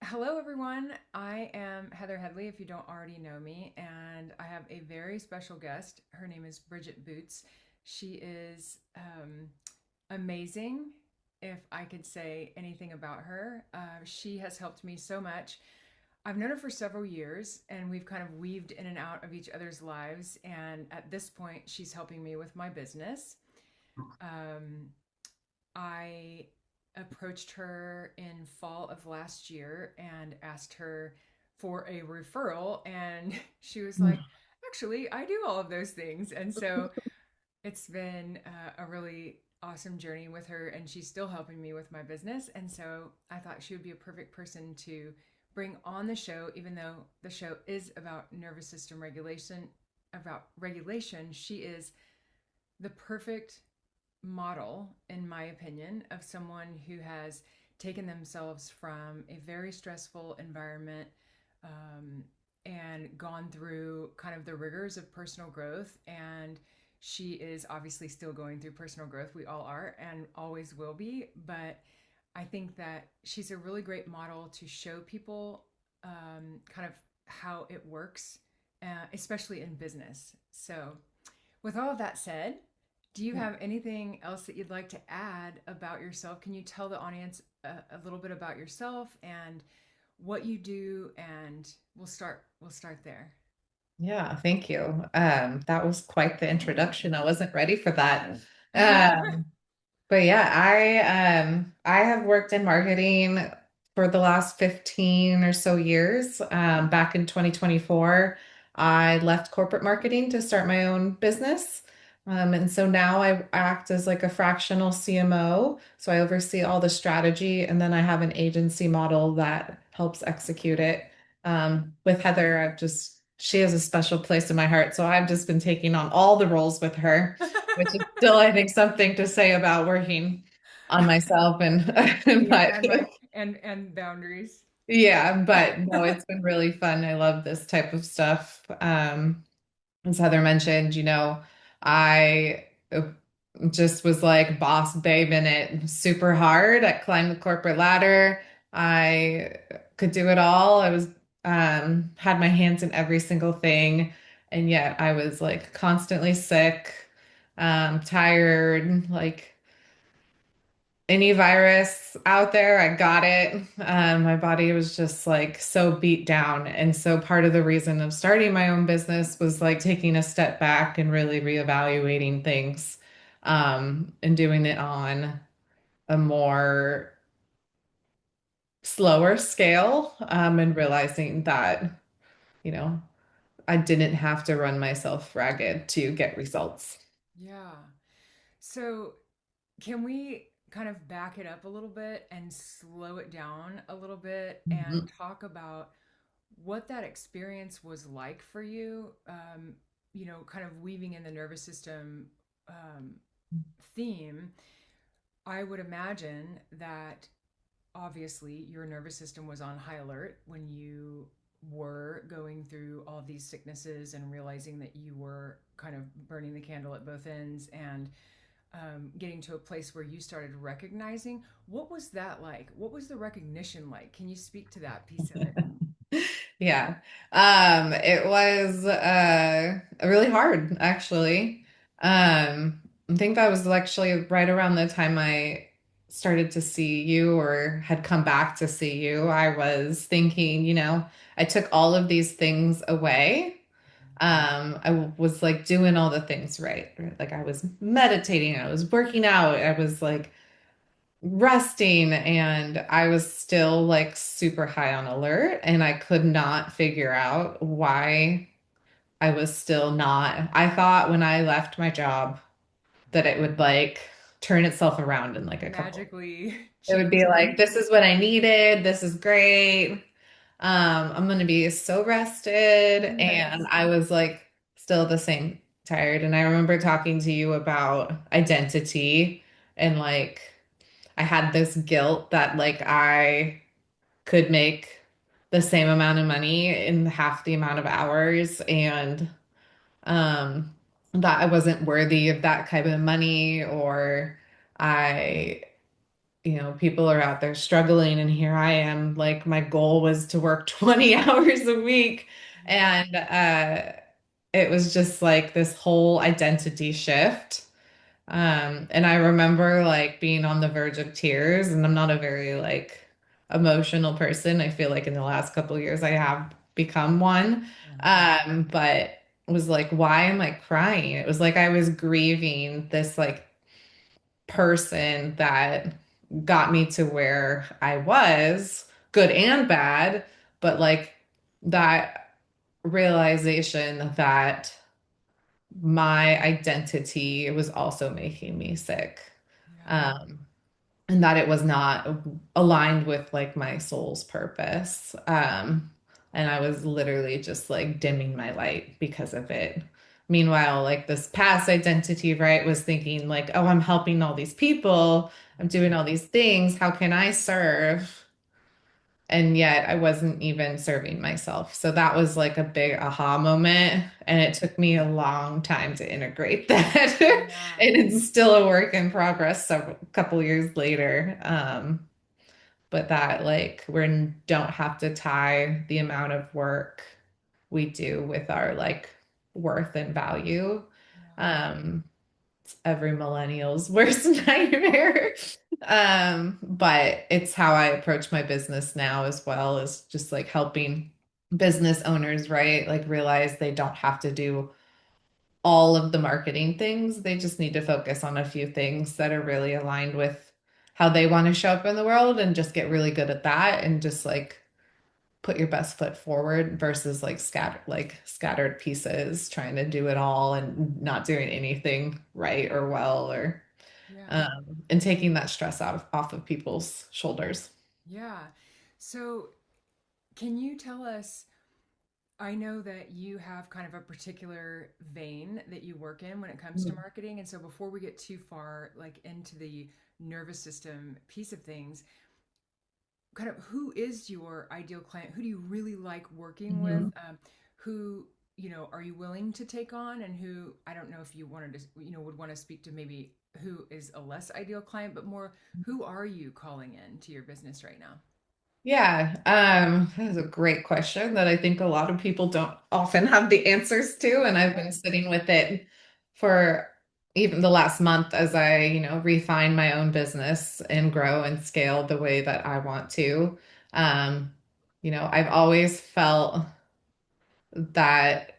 Hello, everyone. I am Heather Headley, if you don't already know me, and I have a very special guest. Her name is Brigitte Boots. She is amazing, if I could say anything about her. She has helped me so much. I've known her for several years, and we've kind of weaved in and out of each other's lives. And at this point, she's helping me with my business. Um, I approached her in fall of last year and asked her for a referral, and she was like, actually, I do all of those things. And so it's been a really awesome journey with her, and she's still helping me with my business. And so I thought she would be a perfect person to bring on the show, even though the show is about nervous system regulation. About regulation, she is the perfect model, in my opinion, of someone who has taken themselves from a very stressful environment and gone through kind of the rigors of personal growth. And she is obviously still going through personal growth. We all are and always will be. But I think that she's a really great model to show people kind of how it works, especially in business. So, with all of that said, do you have anything else that you'd like to add about yourself? Can you tell the audience a little bit about yourself and what you do? And we'll start there. Yeah, thank you. That was quite the introduction. I wasn't ready for that. Um, but yeah, I have worked in marketing for the last 15 or so years. Back in 2024, I left corporate marketing to start my own business. And so now I act as like a fractional CMO. So I oversee all the strategy, and then I have an agency model that helps execute it. With Heather, she has a special place in my heart. So I've just been taking on all the roles with her, which is still, I think, something to say about working on myself and Yeah, but and boundaries. yeah, but no, it's been really fun. I love this type of stuff. As Heather mentioned, I just was like boss babe in it super hard. I climbed the corporate ladder. I could do it all. I was had my hands in every single thing, and yet I was like constantly sick, tired, like any virus out there, I got it. My body was just like so beat down. And so part of the reason of starting my own business was like taking a step back and really reevaluating things, and doing it on a more slower scale, and realizing that, you know, I didn't have to run myself ragged to get results. Yeah. So, can we kind of back it up a little bit and slow it down a little bit and Mhm. talk about what that experience was like for you? Kind of weaving in the nervous system um, theme. I would imagine that obviously your nervous system was on high alert when you were going through all of these sicknesses and realizing that you were kind of burning the candle at both ends and getting to a place where you started recognizing. What was that like? What was the recognition like? Can you speak to that piece of it? Yeah. It was really hard actually. I think that was actually right around the time I started to see you or had come back to see you. I was thinking, I took all of these things away. I was like doing all the things right. Like I was meditating, I was working out, I was like resting, and I was still like super high on alert, and I could not figure out why I was still not. I thought when I left my job that it would like turn itself around in like a couple. Magically It would change be like, things. this is what I needed. This is great. I'm gonna be so rested. And Nice. I was like still the same tired. And I remember talking to you about identity, and like I had this guilt that like I could make the same amount of money in half the amount of hours, and um that I wasn't worthy of that kind of money, or I people are out there struggling, and here I am, like my goal was to work 20 hours a week. Yeah. And it was just like this whole identity shift. And I remember like being on the verge of tears, and I'm not a very like emotional person. I feel like in the last couple of years I have become one. Mhm. But it was like, why am I crying? It was like I was grieving this like person that got me to where I was, good and bad, but like that realization that my identity was also making me sick. Yeah. Um, and that it was not aligned with like my soul's purpose. And I was literally just like dimming my light because of it. Meanwhile, like this past identity, right, was thinking like, oh, I'm helping all these people, I'm doing all these things. How can I serve? And yet I wasn't even serving myself. So that was like a big aha moment. And it took me a long time to integrate that. Yeah. And it's still a work in progress several couple years later. But that like we don't have to tie the amount of work we do with our like worth and value. Yeah. Um, every millennial's worst nightmare. But it's how I approach my business now as well, is just like helping business owners, right? Like realize they don't have to do all of the marketing things. They just need to focus on a few things that are really aligned with how they want to show up in the world and just get really good at that and just like put your best foot forward versus like scattered pieces trying to do it all and not doing anything right or well or Yeah. and taking that stress off of people's shoulders. Yeah. So, can you tell us? I know that you have kind of a particular vein that you work in when it comes to marketing. And so, before we get too far, like into the nervous system piece of things, kind of who is your ideal client? Who do you really like working with? Mhm. Who, are you willing to take on? And who, I don't know if you wanted to, would want to speak to maybe who is a less ideal client, but more who are you calling in to your business right now? Yeah, that's a great question that I think a lot of people don't often have the answers to. And I've been sitting with it for even the last month as I, refine my own business and grow and scale the way that I want to. I've always felt that,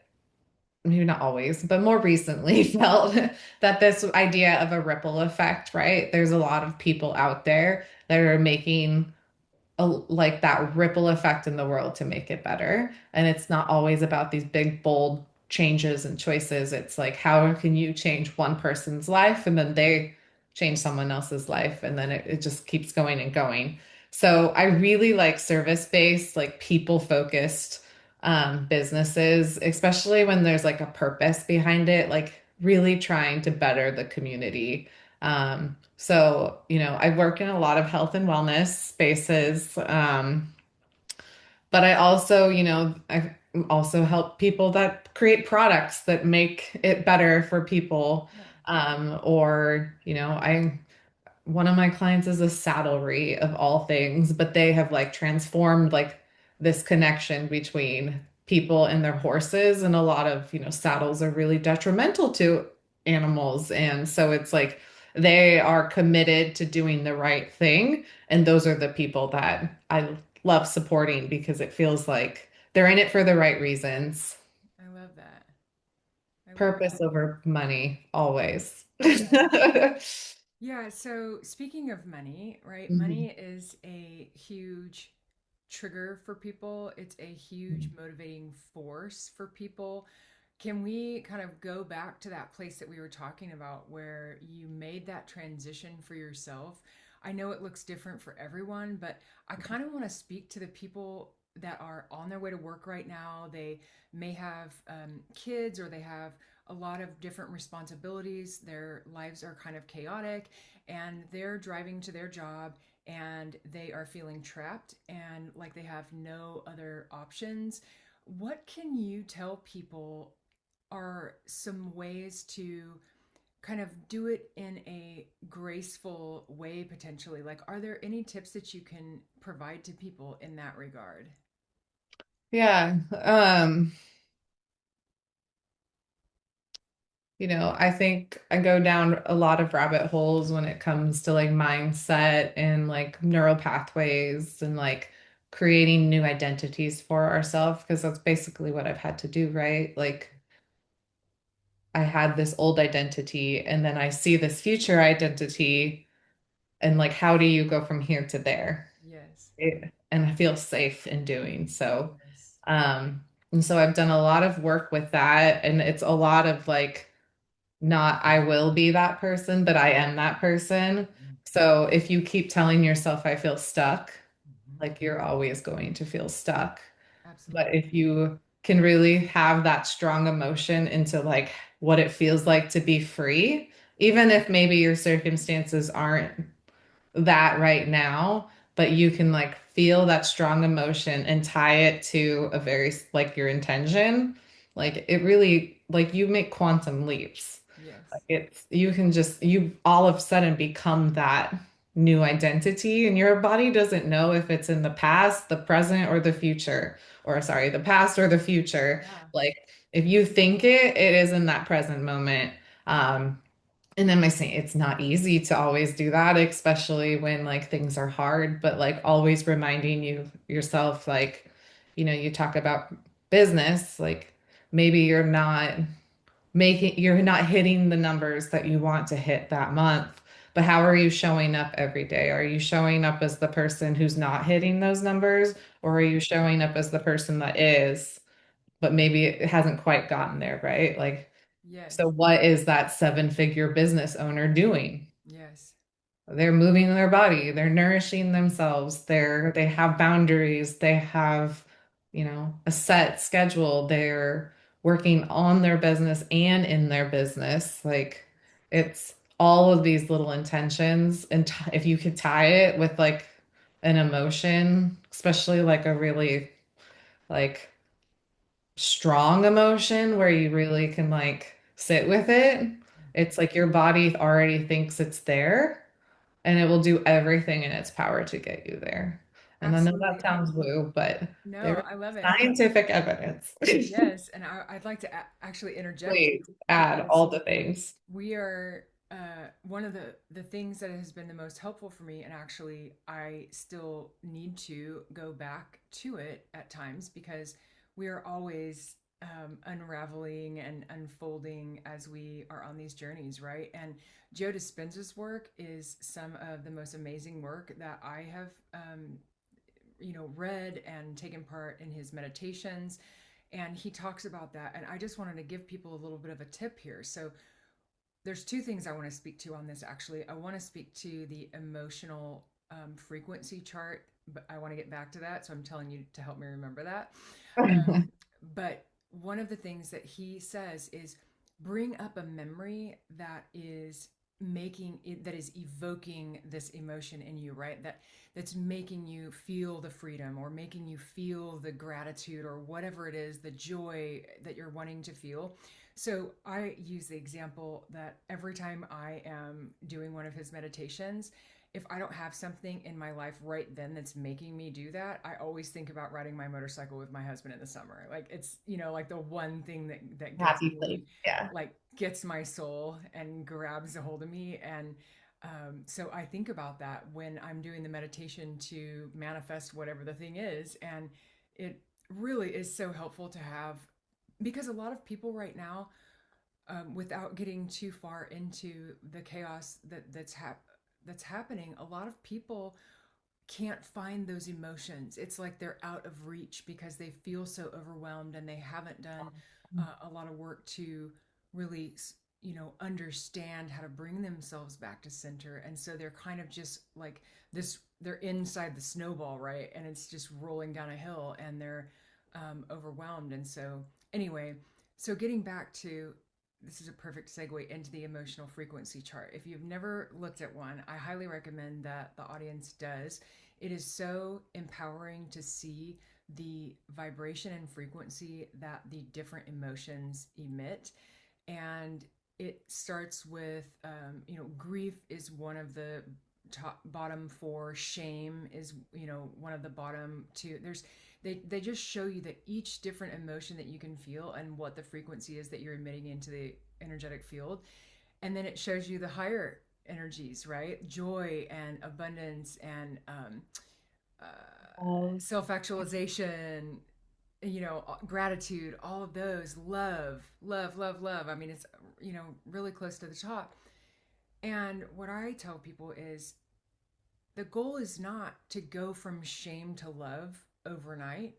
maybe not always, but more recently felt that this idea of a ripple effect, right? There's a lot of people out there that are making like that ripple effect in the world to make it better. And it's not always about these big, bold changes and choices. It's like, how can you change one person's life and then they change someone else's life? And then it just keeps going and going. So I really like service-based, like people-focused businesses, especially when there's like a purpose behind it, like really trying to better the community. So, I work in a lot of health and wellness spaces. But I also, I also help people that create products that make it better for people. Yeah. Or, one of my clients is a saddlery of all things, but they have like transformed like this connection between people and their horses. And a lot of, saddles are really detrimental to animals. And so it's like they are committed to doing the right thing. And those are the people that I love supporting because it feels like they're in it for the right reasons. I love that. I love Purpose that. over money, always. Yeah. Yeah. So, speaking of money, right? Mhm. Money is a huge trigger for people, it's a huge motivating force for people. Can we kind of go back to that place that we were talking about where you made that transition for yourself? I know it looks different for everyone, but I kind of want to speak to the people that are on their way to work right now. They may have kids or they have a lot of different responsibilities. Their lives are kind of chaotic and they're driving to their job and they are feeling trapped and like they have no other options. What can you tell people are some ways to kind of do it in a graceful way potentially? Like, are there any tips that you can provide to people in that regard? Yeah. I think I go down a lot of rabbit holes when it comes to like mindset and like neural pathways and like creating new identities for ourselves because that's basically what I've had to do, right? Like I had this old identity and then I see this future identity and like how do you go from here to there? Yes. And I feel safe in doing so. Yes. And so I've done a lot of work with that and it's a lot of like not I will be that person, but I am that person. Mm. So if you keep telling yourself I feel stuck, Mhm. like you're always going to feel stuck. But Absolutely. if you can really have that strong emotion into like what it feels like to be free, even if maybe your circumstances aren't that right now, but you can like feel that strong emotion and tie it to a very like your intention, like it really like you make quantum leaps. Like Yes. it's you can just you all of a sudden become that new identity and your body doesn't know if it's in the past, the present, or the future. Or sorry, the past or the future. Yeah. Like if you think it is in that present moment. And then my saying it's not easy to always do that, especially when like things are hard, but like always reminding you yourself, like, you talk about business, like maybe you're not hitting the numbers that you want to hit that month. But how are you showing up every day? Are you showing up as the person who's not hitting those numbers, or are you showing up as the person that is, but maybe it hasn't quite gotten there, right? Like, so Yes. what is that seven-figure business owner doing? Yes. They're moving their body, they're nourishing themselves, they have boundaries, they have, a set schedule, they're working on their business and in their business. Like it's all of these little intentions. And if you could tie it with like an emotion, especially like a really like strong emotion where you really can like sit with it, it's like your body already thinks it's there and it will do everything in its power to get you there. And I know that Absolutely. And sounds woo, but there no, is I love it. scientific evidence. Yes. And I'd like to actually interject Please you add because all the things. we are one of the things that has been the most helpful for me, and actually I still need to go back to it at times because we are always unraveling and unfolding as we are on these journeys, right? And Joe Dispenza's work is some of the most amazing work that I have read and taken part in his meditations, and he talks about that. And I just wanted to give people a little bit of a tip here. So there's two things I want to speak to on this. Actually, I want to speak to the emotional frequency chart, but I want to get back to that, so I'm telling you to help me remember that. um, but one of the things that he says is bring up a memory that is making it, that is evoking this emotion in you, right? That's making you feel the freedom, or making you feel the gratitude, or whatever it is, the joy that you're wanting to feel. So I use the example that every time I am doing one of his meditations, if I don't have something in my life right then that's making me do that, I always think about riding my motorcycle with my husband in the summer. Like it's, like the one thing that gets Happy place. me, Yeah. like gets my soul and grabs a hold of me. And so I think about that when I'm doing the meditation to manifest whatever the thing is. And it really is so helpful to have, because a lot of people right now, without getting too far into the chaos that's happening, a lot of people can't find those emotions. It's like they're out of reach because they feel so overwhelmed, and they haven't done a lot of work to really, understand how to bring themselves back to center. And so they're kind of just like this, they're inside the snowball, right? And it's just rolling down a hill, and they're overwhelmed. And so, anyway, so getting back to, this is a perfect segue into the emotional frequency chart. If you've never looked at one, I highly recommend that the audience does. It is so empowering to see the vibration and frequency that the different emotions emit. And it starts with, grief is one of the top bottom four. Shame is, one of the bottom two. They just show you that each different emotion that you can feel and what the frequency is that you're emitting into the energetic field. And then it shows you the higher energies, right? Joy and abundance and uh, Oh. self-actualization, gratitude, all of those, love, love, love, love. I mean, it's, really close to the top. And what I tell people is the goal is not to go from shame to love overnight.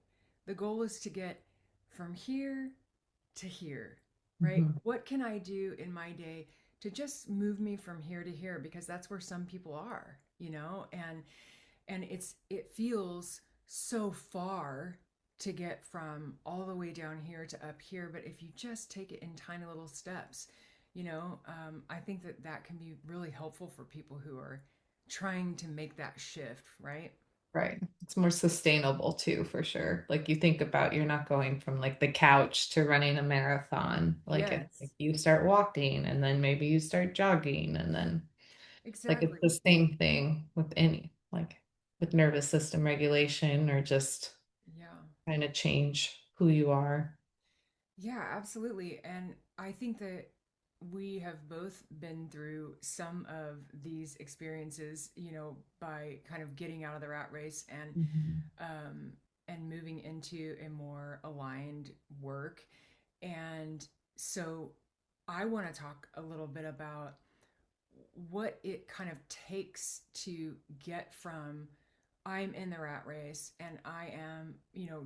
The goal is to get from here to here, right? Mhm. What can I do in my day to just move me from here to here? Because that's where some people are, and it feels so far to get from all the way down here to up here. But if you just take it in tiny little steps, I think that that can be really helpful for people who are trying to make that shift, right? Right. It's more sustainable too, for sure. Like you think about you're not going from like the couch to running a marathon. Like Yes, you start walking and then maybe you start jogging and then like it's exactly. the same thing with any like with nervous system regulation or just Yeah. trying to change who you are. Yeah, absolutely. And I think that we have both been through some of these experiences, by kind of getting out of the rat race Mhm. um, and moving into a more aligned work. And so I want to talk a little bit about what it kind of takes to get from I'm in the rat race and I am,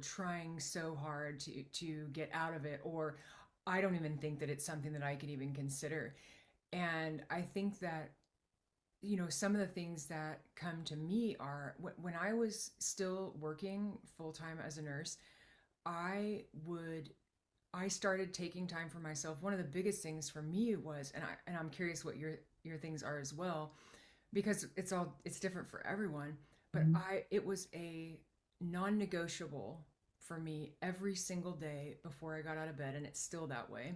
trying so hard to get out of it, or I don't even think that it's something that I could even consider. And I think that, some of the things that come to me are when I was still working full time as a nurse, I would I started taking time for myself. One of the biggest things for me was, and I'm curious what your things are as well, because it's different for everyone, but Mhm. I it was a non-negotiable for me every single day before I got out of bed, and it's still that way.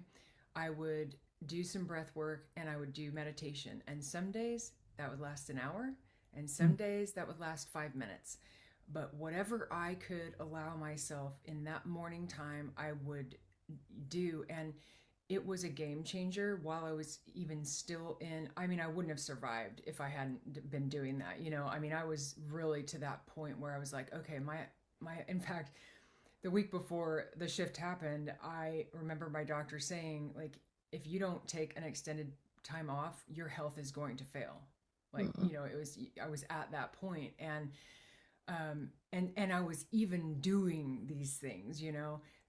I would do some breath work and I would do meditation, and some days that would last an hour and some days that would last 5 minutes. But whatever I could allow myself in that morning time, I would do. And it was a game changer while I was even still in. I mean, I wouldn't have survived if I hadn't been doing that. I mean, I was really to that point where I was like, okay, in fact, the week before the shift happened, I remember my doctor saying, like, if you don't take an extended time off, your health is going to fail. Like, Mhm. I was at that point, and I was even doing these things.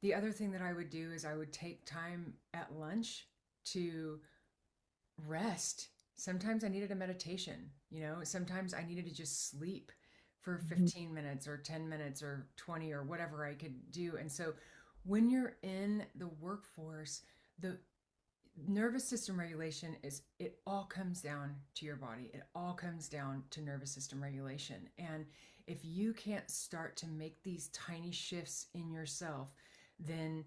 The other thing that I would do is I would take time at lunch to rest. Sometimes I needed a meditation. Sometimes I needed to just sleep for Mhm. 15 minutes or 10 minutes or 20 or whatever I could do. And so when you're in the workforce, the nervous system regulation is, it all comes down to your body. It all comes down to nervous system regulation. And if you can't start to make these tiny shifts in yourself, then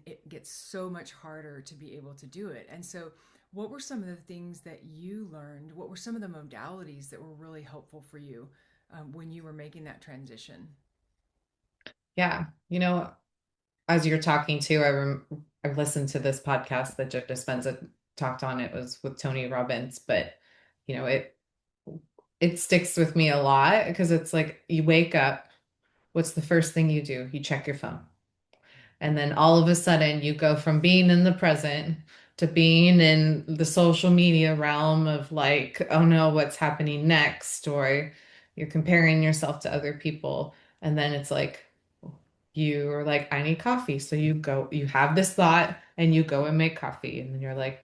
it gets so much harder to be able to do it. And so what were some of the things that you learned? What were some of the modalities that were really helpful for you when you were making that transition? Yeah. As you're talking to, I've listened to this podcast that Joe Dispenza talked on. It was with Tony Robbins, but you know, it sticks with me a lot because it's like you wake up, what's the first thing you do? You check your phone. And then all of a sudden you go from being in the present to being in the social media realm of like, oh no, what's happening next? Or you're comparing yourself to other people. And then it's like, you are like, I need coffee. So you go, you have this thought and you go and make coffee. And then you're like,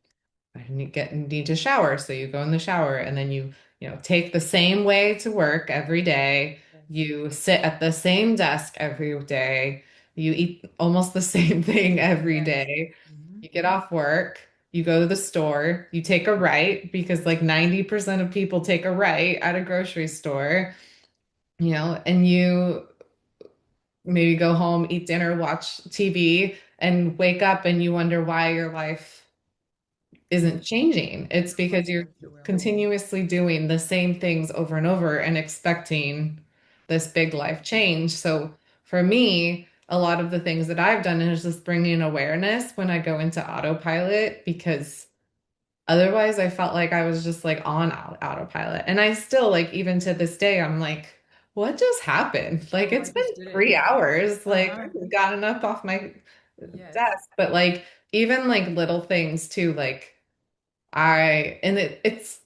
I need to shower. So you go in the shower and then you take the same way to work every day. Yes. You sit at the same desk every day. You eat almost the same thing every Yes. day. Hmm. You get off work, you go to the store, you take a right because like 90% of people take a right at a grocery store, and you maybe go home, eat dinner, watch TV, and wake up and you wonder why your life isn't changing. It's You're because fighting you're against your will. continuously doing the same things over and over and expecting this big life change. So for me, a lot of the things that I've done is just bringing awareness when I go into autopilot because otherwise I felt like I was just like on autopilot. And I still like even to this day, I'm like, what just happened? Like Oh, I it's been just did it. 3 hours. Like Uh-huh. I've gotten up off my Yes. desk, but like even like little things too, like and it's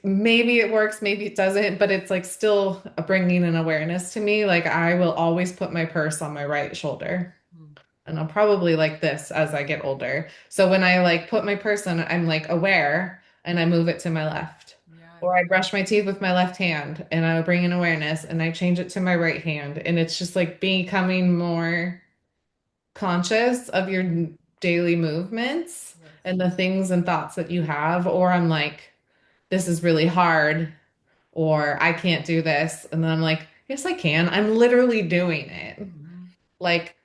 maybe it works, maybe it doesn't, but it's like still bringing an awareness to me. Like I will always put my purse on my right shoulder. Mm. And I'll probably like this as I get older. So when I like put my purse on, I'm like aware and I move it to my left. Yeah, I Or love I brush my teeth with my left hand and I bring in awareness and I change it to my right hand. And it's just like becoming more conscious of your daily movements it. Yes. and the things and thoughts that you have. Or I'm like, this is really hard, or I can't do this. And then I'm like, yes, I can. I'm literally doing it. Hmm. Like,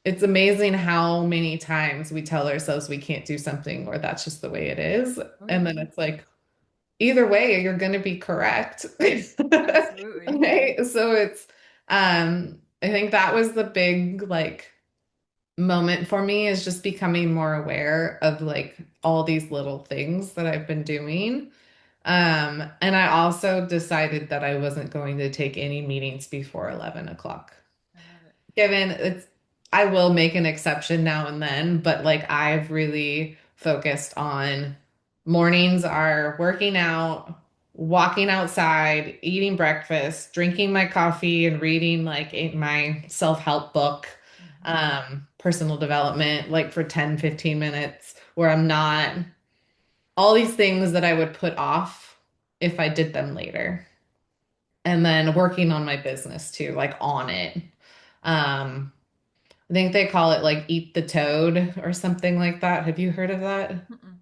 it's amazing how many times we tell ourselves we can't do something or that's just the way it is. Oh, And yeah. then it's like, either way, you're going to be correct. Absolutely. Okay. So I think that was the big like moment for me is just becoming more aware of like all these little things that I've been doing. And I also decided that I wasn't going to take any meetings before 11 o'clock. I love it. Given it's, I will make an exception now and then, but like I've really focused on mornings are working out, walking outside, eating breakfast, drinking my coffee, and reading like my self-help book, Hmm. personal development, like for 10, 15 minutes, where I'm not all these things that I would put off if I did them later. And then working on my business too, like on it. Um, I think they call it like eat the toad or something like that. Have you heard of that? Mm-mm.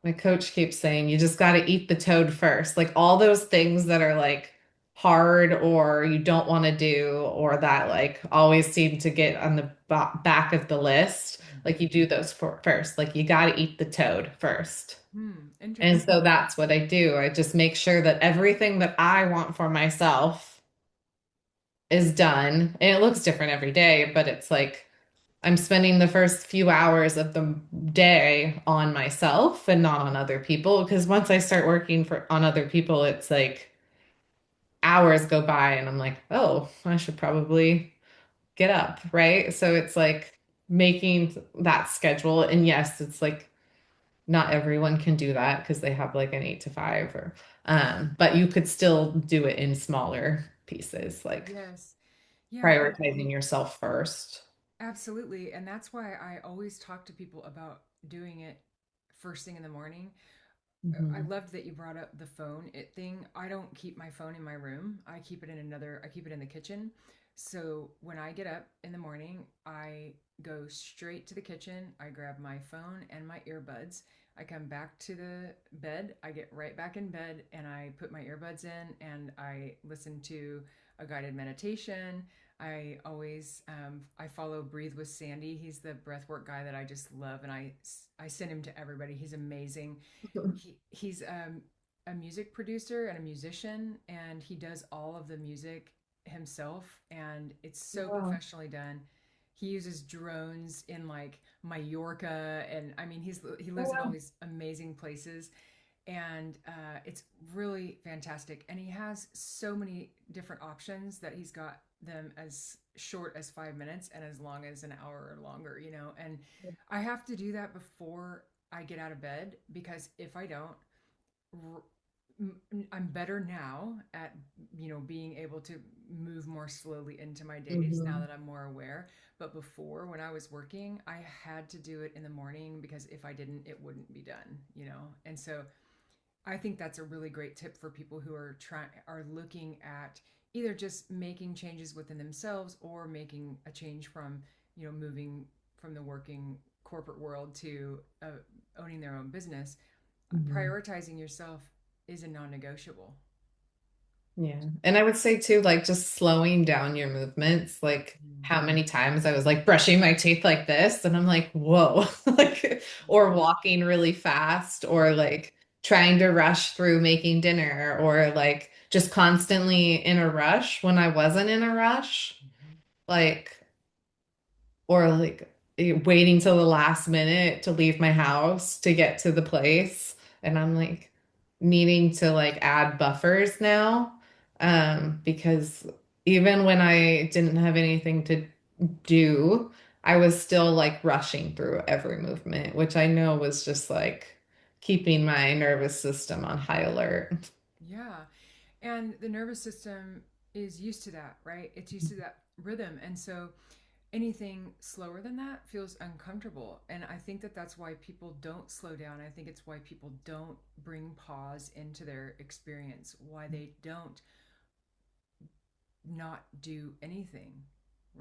My coach keeps saying you just got to eat the toad first. Like all those things that are like hard or you don't want to do or that like always seem to get on the back of the list. Like you do those first. Like you got to eat the toad first. Hmm. And Interesting. so that's what I do. I just make sure that everything that I want for myself is done. And it looks different every day, but it's like I'm spending the first few hours of the day on myself and not on other people. Because once I start working for on other people, it's like hours go by and I'm like, oh, I should probably get up, right? So it's like making that schedule. And yes, it's like not everyone can do that because they have like an 8 to 5 or but you could still do it in smaller pieces, like Yes. Yeah. And prioritizing yourself first. absolutely. And that's why I always talk to people about doing it first thing in the morning. I Mhm. loved that you brought up the phone it thing. I don't keep my phone in my room. I keep it in the kitchen. So when I get up in the morning, I go straight to the kitchen. I grab my phone and my earbuds. I come back to the bed. I get right back in bed and I put my earbuds in and I listen to a guided meditation. I follow Breathe with Sandy. He's the breathwork guy that I just love, and I send him to everybody. He's amazing. He's a music producer and a musician, and he does all of the music himself, and it's so Wow. professionally done. He uses drones in like Mallorca, and I mean he lives in all Wow. these amazing places, and it's really fantastic. And he has so many different options that he's got them as short as 5 minutes and as long as an hour or longer, you know. And I have to do that before I get out of bed because if I don't, I'm better now at being able to move more slowly into my days now Mhm. that I'm more aware. But before, when I was working, I had to do it in the morning because if I didn't, it wouldn't be done, you know. And so I think that's a really great tip for people who are looking at either just making changes within themselves or making a change from moving from the working corporate world to owning their own business. Mhm. Prioritizing yourself is a non-negotiable. Yeah. And I would say too, like just slowing down your movements, like how Mhm. many times I was like brushing my teeth like this, and I'm like, whoa, like, or Yeah. walking really fast, or like trying to rush through making dinner, or like just constantly in a rush when I wasn't in a rush, Mhm. like, or like waiting till the last minute to leave my house to get to the place. And I'm like needing to like add buffers now. Because even when I didn't have anything to do, I was still like rushing through every movement, which I know was just like keeping my nervous system on high alert. Yeah. And the nervous system is used to that, right? It's used to that rhythm. And so anything slower than that feels uncomfortable. And I think that that's why people don't slow down. I think it's why people don't bring pause into their experience, why they don't not do anything,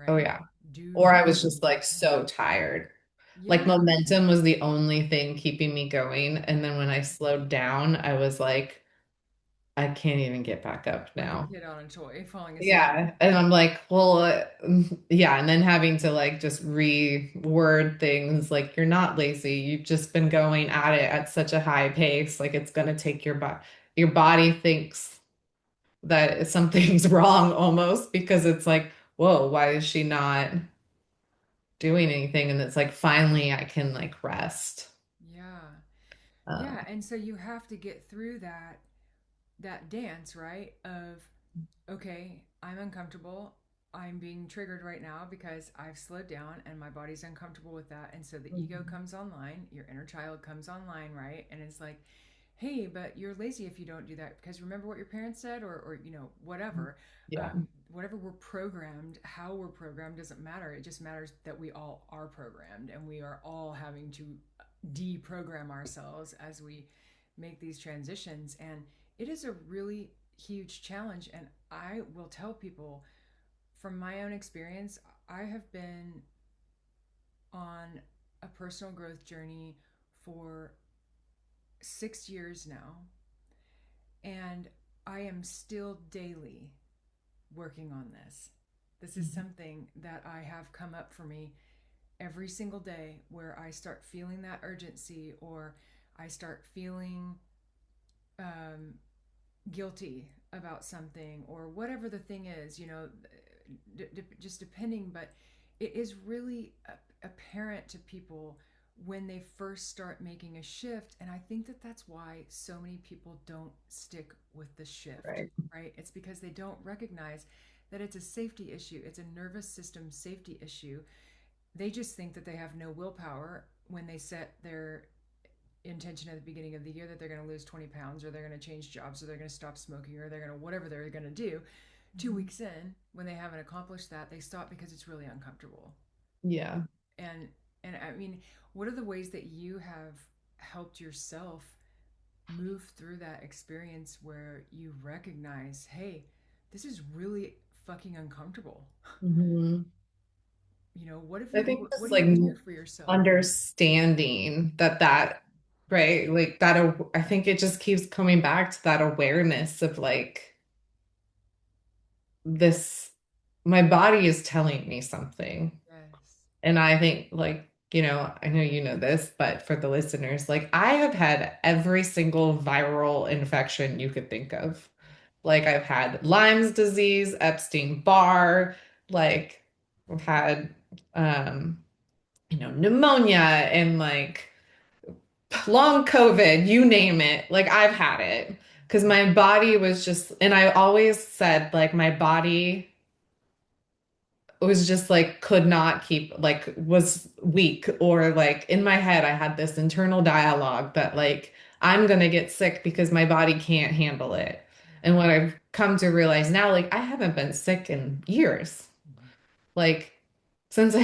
Oh right? yeah. Do Or I was nothing. just like so tired. Like Yeah. momentum was the only thing keeping me going. And then when I slowed down, I was like, I can't even get back up Like a now. kid on a toy falling asleep. Yeah. And I'm like, well, yeah. And then having to like just reword things like, you're not lazy. You've just been going at it at such a high pace. Like it's going to take your body thinks that something's wrong almost because it's like, whoa, why is she not doing anything? And it's like, finally, I can like rest. Yeah. Yeah. Um, And so you have to get through that dance, right? Of okay, I'm uncomfortable. I'm being triggered right now because I've slowed down and my body's uncomfortable with that. And so the ego Mhm. comes online, your inner child comes online, right? And it's like, hey, but you're lazy if you don't do that because remember what your parents said, or whatever. Yeah, Whatever we're programmed, how we're programmed doesn't matter. It just matters that we all are programmed and we are all having to deprogram ourselves as we make these transitions. And it is a really huge challenge. And I will tell people from my own experience, I have been on a personal growth journey for 6 years now, and I am still daily working on this. This is Mhm. something that I have come up for me every single day where I start feeling that urgency, or I start feeling um, guilty about something, or whatever the thing is, just depending. But it is really apparent to people when they first start making a shift. And I think that that's why so many people don't stick with the shift, right. right? It's because they don't recognize that it's a safety issue, it's a nervous system safety issue. They just think that they have no willpower when they set their intention at the beginning of the year that they're going to lose 20 pounds, or they're going to change jobs, or they're going to stop smoking, or they're going to whatever they're going to do. Two Mhm. weeks in, when they haven't accomplished that, they stop because it's really uncomfortable. Yeah. And I mean, what are the ways that you have helped yourself move through that experience where you recognize, hey, this is really fucking uncomfortable? Mhm. What have I you think what just do like you do for yourself? understanding right, like I think it just keeps coming back to that awareness of like this, my body is telling me something. Yes. And I think, like, I know you know this, but for the listeners, like, I have had every single viral infection you could think of. Like, I've had Lyme's disease, Epstein-Barr, like, I've had, um, pneumonia and like long COVID, you name it. Like, I've had it because my body was just, and I always said, like, my body was just like could not keep like was weak, or like in my head I had this internal dialogue that like I'm gonna get sick because my body can't handle it. And what I've come to realize now, like I haven't been sick in years. Mhm. Like since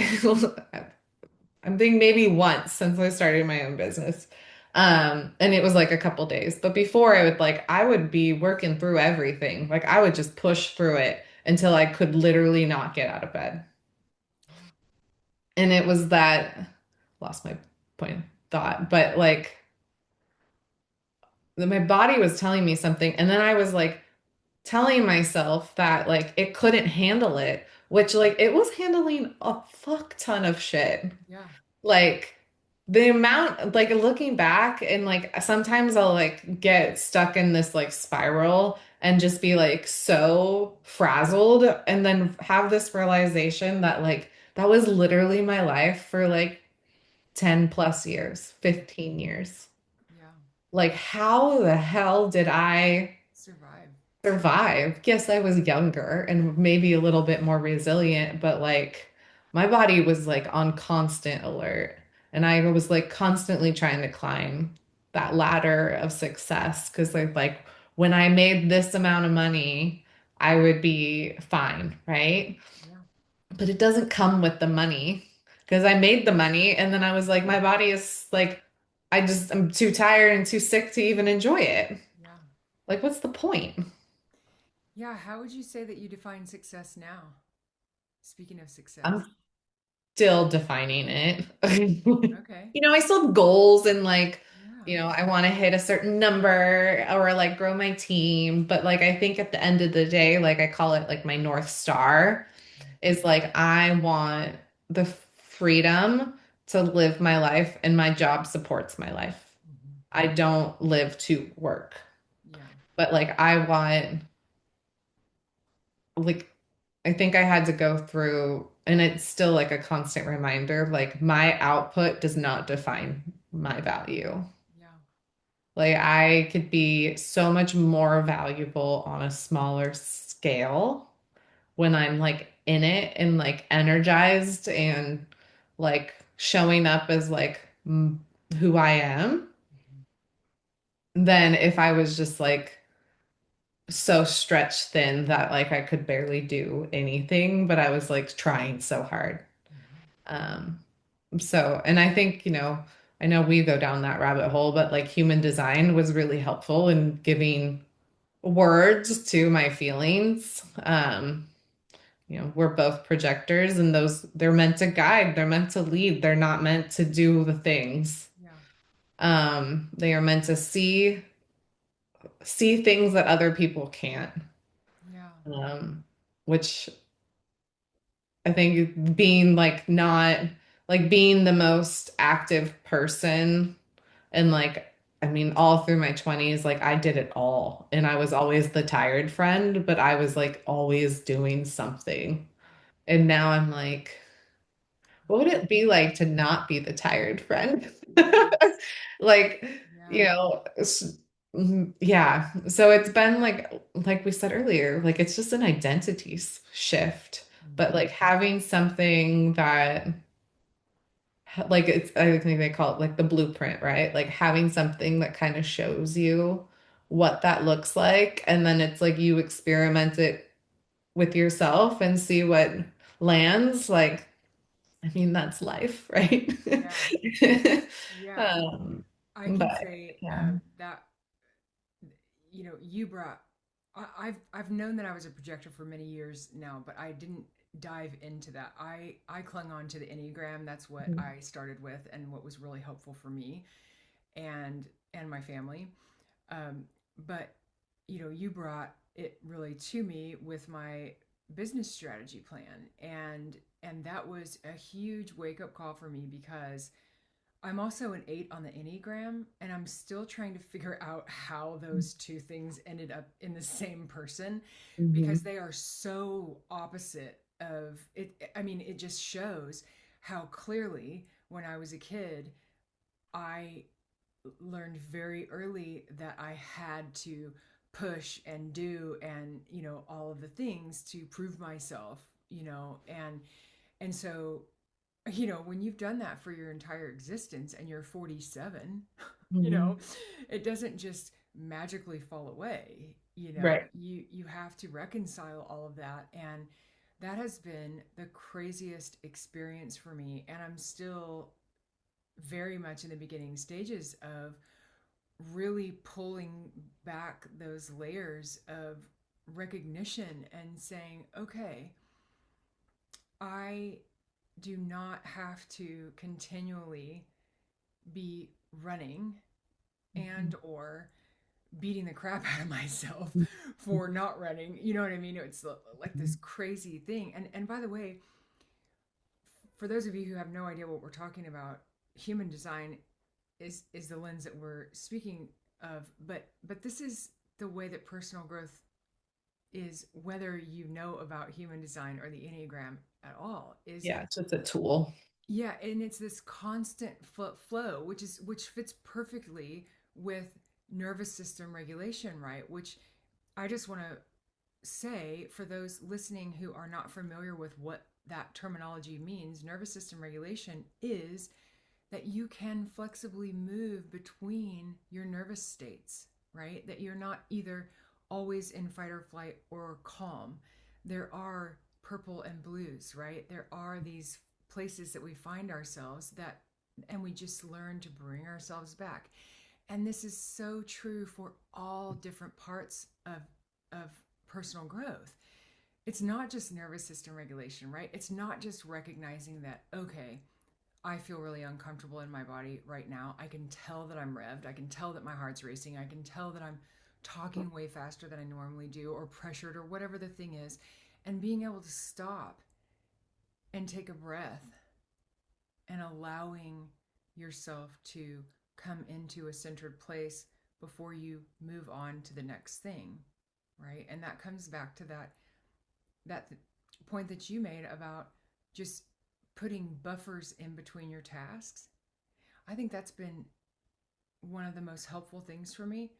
I'm thinking maybe once since I started my own business. And it was like a couple days. But before I would be working through everything. Like I would just push through it until I could literally not get out of bed. Yeah. And it was that, lost my point of thought, but like my body was telling me something. And then I was like, telling myself that like it couldn't handle it, which like it was handling a fuck ton of shit. Yeah. Like the amount, like looking back and like sometimes I'll like get stuck in this like spiral and just be like so frazzled and then have this realization that like that was literally my life for like 10 plus years, 15 years. Yeah. Like how the hell did I Survive. survive? Yes, I was younger and maybe a little bit more resilient, but like my body was like on constant alert. And I was like constantly trying to climb that ladder of success because like when I made this amount of money, I would be fine, right? Yeah. But it doesn't come with the money because I made the money and then I was like, my body is like, I'm too tired and too sick to even enjoy it. Yeah. Like, what's the point? Yeah. How would you say that you define success now? Speaking of success. I'm still defining it. Okay. I still have goals and like, Yeah. I want to hit a certain number or like grow my team. But like, I think at the end of the day, like I call it like my North Star is like, I want the freedom to live my life and my job supports my life. Mm-hmm. I don't live to work, Yeah. but like, I want like I think I had to go through, and it's still like a constant reminder, like my output does not define my value. Yeah. Like I could be so much more valuable on a smaller scale when I'm like in it and like energized and like showing up as like who I am Mm-hmm. than if I was just like so stretched thin that like I could barely do anything, but I was like trying so hard. Mm-hmm. Um, and I think, I know we go down that rabbit hole, but like human design was really helpful in giving words to my feelings. We're both projectors and they're meant to guide, they're meant to lead, they're not meant to do the things. Yeah. They are meant to see things that other people can't. Yeah. Um, which I think being like not like being the most active person and like I mean all through my 20s like I did it all and I was always the tired friend but I was like always doing something. And now I'm like what would it be like to not be the tired friend? Yeah. Like, Yeah. yeah. So it's been like we said earlier, like it's just an identity shift. But Mm-hmm. like having something that like it's I think they call it like the blueprint, right? Like having something that kind of shows you what that looks like and then it's like you experiment it with yourself and see what lands like I mean, that's life, right? Yeah. Yeah. Um, I can but say yeah. that you brought. I've known that I was a projector for many years now, but I didn't dive into that. I clung on to the Enneagram. That's what I started with, and what was really helpful for me and my family. Um, but you brought it really to me with my business strategy plan, and that was a huge wake up call for me because I'm also an 8 on the Enneagram, and I'm still trying to figure out how those two things ended up in the same person because Mhm. they are so opposite of it. I mean, it just shows how clearly when I was a kid, I learned very early that I had to push and do and, all of the things to prove myself, and so when you've done that for your entire existence and you're 47, you know, Mhm. it doesn't just magically fall away. Right. You have to reconcile all of that, and that has been the craziest experience for me, and I'm still very much in the beginning stages of really pulling back those layers of recognition and saying, okay, I do not have to continually be running and or beating the crap out of myself for not running. You know what I mean? It's like this crazy thing. And by the way, for those of you who have no idea what we're talking about, human design is the lens that we're speaking of, but this is the way that personal growth is, whether you know about human design or the Enneagram at all, is Yeah, it's just a tool. yeah, and it's this constant flow, which fits perfectly with nervous system regulation, right? Which I just want to say, for those listening who are not familiar with what that terminology means, nervous system regulation is that you can flexibly move between your nervous states, right? That you're not either always in fight or flight or calm. There are purple and blues, right? There are these places that we find ourselves that, and we just learn to bring ourselves back. And this is so true for all different parts of personal growth. It's not just nervous system regulation, right? It's not just recognizing that, okay, I feel really uncomfortable in my body right now. I can tell that I'm revved. I can tell that my heart's racing. I can tell that I'm talking way faster than I normally do, or pressured, or whatever the thing is. And being able to stop and take a breath and allowing yourself to come into a centered place before you move on to the next thing, right? And that comes back to that point that you made about just putting buffers in between your tasks. I think that's been one of the most helpful things for me.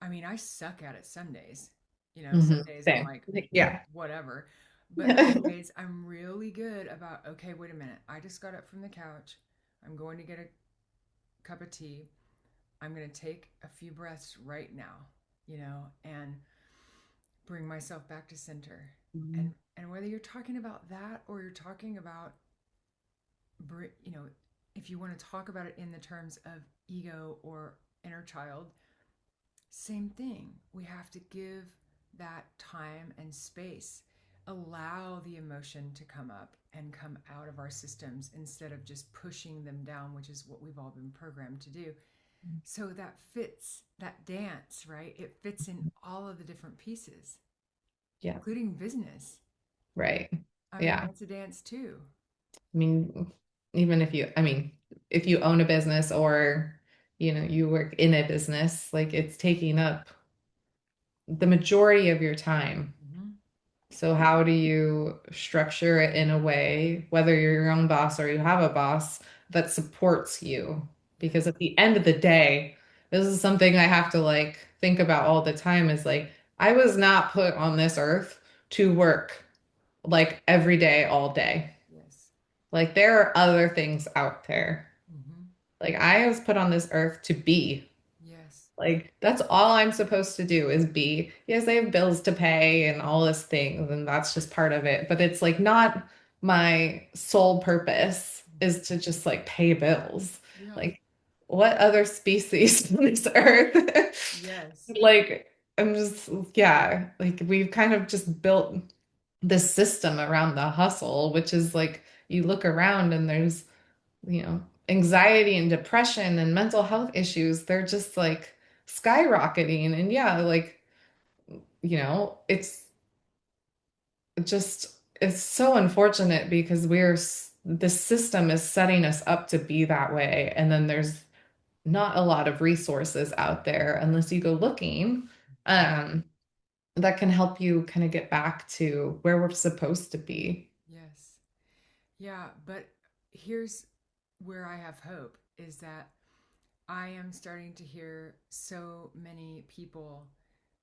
I mean, I suck at it some days. You know, some days I'm Same. like, Yeah. whatever. But other days I'm really good about, okay, wait a minute. I just got up from the couch. I'm going to get a cup of tea. I'm going to take a few breaths right now, and bring myself back to center. And whether you're talking about that, or you're talking about, you know, if you want to talk about it in the terms of ego or inner child, same thing. We have to give that time and space, allow the emotion to come up and come out of our systems instead of just pushing them down, which is what we've all been programmed to do. So that fits that dance, right? It fits in all of the different pieces, Yeah. including business. Right. I mean, Yeah. that's a dance too. I mean, even if you, I mean, if you own a business or, you work in a business, like it's taking up the majority of your time. Mm-hmm. So how do you structure it in a way, whether you're your own boss or you have a boss, that supports you? Because Yes. at the end of the day, this is something I have to like think about all the time is like, I was not put on this earth to work like every day, all day. Yes. Like there are other things out there. Mm-hmm. Like I was put on this earth to be. Yes. Like that's all I'm supposed to do is be. Yes, I have bills to pay and all this things, and that's just part of it. But it's like not my sole purpose Mm-hmm. is to just like pay bills. Yeah. Like what other species on this earth? Yes. Like I'm just, yeah, like we've kind of just built this system around the hustle, which is like you look around and there's, anxiety and depression and mental health issues. They're just like skyrocketing. And yeah, like, it's just, it's so unfortunate because the system is setting us up to be that way. And then there's not a lot of resources out there unless you go looking. Um, that can help you kind of get back to where we're supposed to be. Yes. Yeah, but here's where I have hope, is that I am starting to hear so many people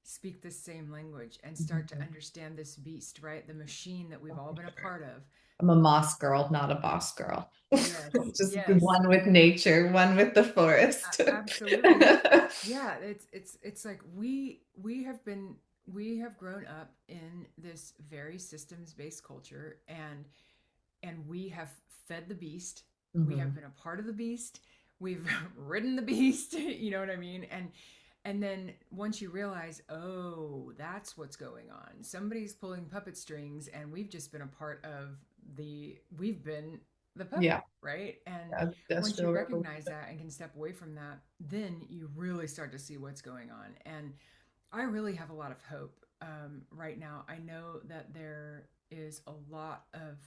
speak the same language and start to understand this beast, right? The machine that we've all been a part of. I'm a moss girl, not a boss girl. Yes. Just Yes. one with nature, one with the forest. Absolutely. Yeah, it's like we have grown up in this very systems based culture, and we have fed the beast. We have Mhm. been a part of the beast. We've ridden the beast, you know what I mean? And then once you realize, oh, that's what's going on. Somebody's pulling puppet strings, and we've just been a part of we've been the Yeah. puppet, right? And once you Industrial recognize revolution. that and can step away from that, then you really start to see what's going on. And I really have a lot of hope right now. I know that there is a lot of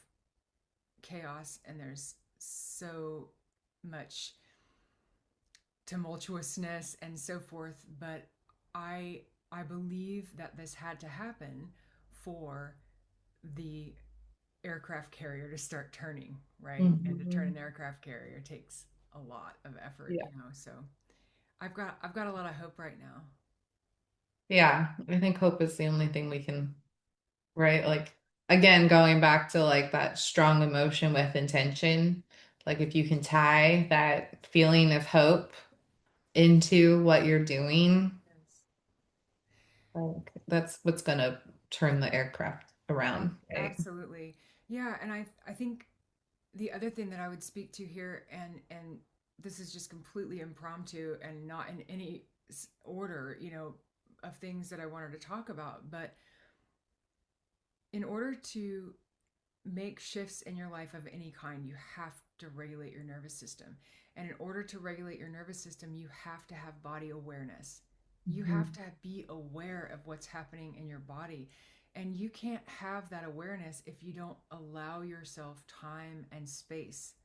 chaos and there's so much tumultuousness and so forth, but I I believe that this had to happen for the aircraft carrier to start turning, right? And to turn Mhm. an aircraft carrier takes a lot of effort, Yeah. you know. So I've got a lot of hope right now. Yeah. I think hope is the only thing we can, right? Like, again, going back to like that strong emotion with intention, like if you can tie that feeling of hope into what you're doing, Yes. like that's what's gonna turn the aircraft around, right? Absolutely. Yeah, and I think the other thing that I would speak to here, and this is just completely impromptu and not in any order, you know, of things that I wanted to talk about, but in order to make shifts in your life of any kind, you have to regulate your nervous system. And in order to regulate your nervous system, you have to have body awareness. You have Mhm. to be aware of what's happening in your body. And you can't have that awareness if you don't allow yourself time and space,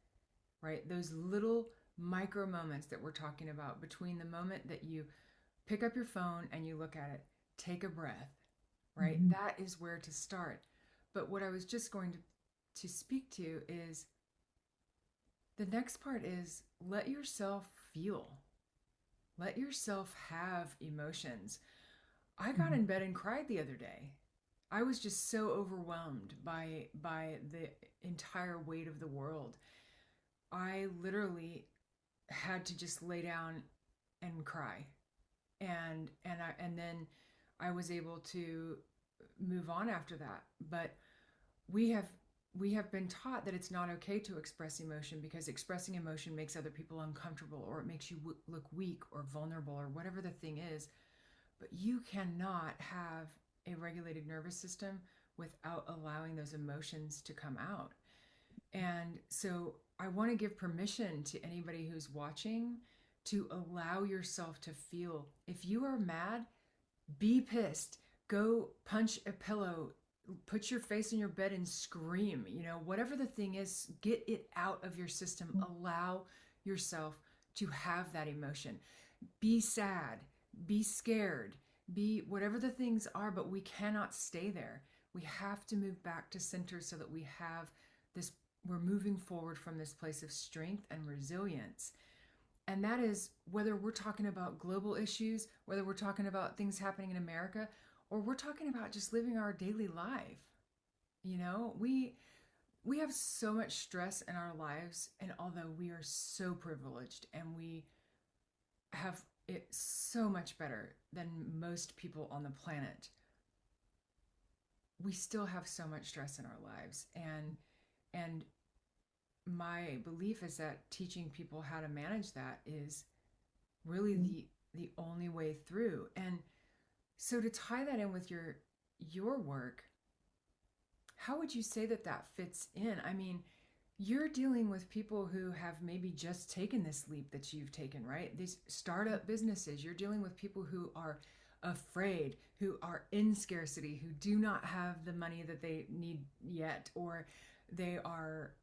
right? Those little micro moments that we're talking about between the moment that you pick up your phone and you look at it, take a breath, right? Mhm. That is where to start. But what I was just going to speak to is the next part is let yourself feel. Let yourself have emotions. I got Mhm. in bed and cried the other day. I was just so overwhelmed by the entire weight of the world. I literally had to just lay down and cry. And then I was able to move on after that. But we have we have been taught that it's not okay to express emotion because expressing emotion makes other people uncomfortable or it makes you look weak or vulnerable or whatever the thing is. But you cannot have a regulated nervous system without allowing those emotions to come out. And so I want to give permission to anybody who's watching to allow yourself to feel. If you are mad, be pissed. Go punch a pillow. Put your face in your bed and scream. You know, whatever the thing is, get it out of your system. Allow yourself to have that emotion. Be sad. Be scared. Be whatever the things are, but we cannot stay there. We have to move back to center so that we have this, we're moving forward from this place of strength and resilience. And that is whether we're talking about global issues, whether we're talking about things happening in America, or we're talking about just living our daily life. You know, we have so much stress in our lives, and although we are so privileged and we have it so much better than most people on the planet, we still have so much stress in our lives. And my belief is that teaching people how to manage that is really the only way through. And so to tie that in with your work, how would you say that that fits in? I mean, you're dealing with people who have maybe just taken this leap that you've taken, right? These startup businesses, you're dealing with people who are afraid, who are in scarcity, who do not have the money that they need yet, or they are,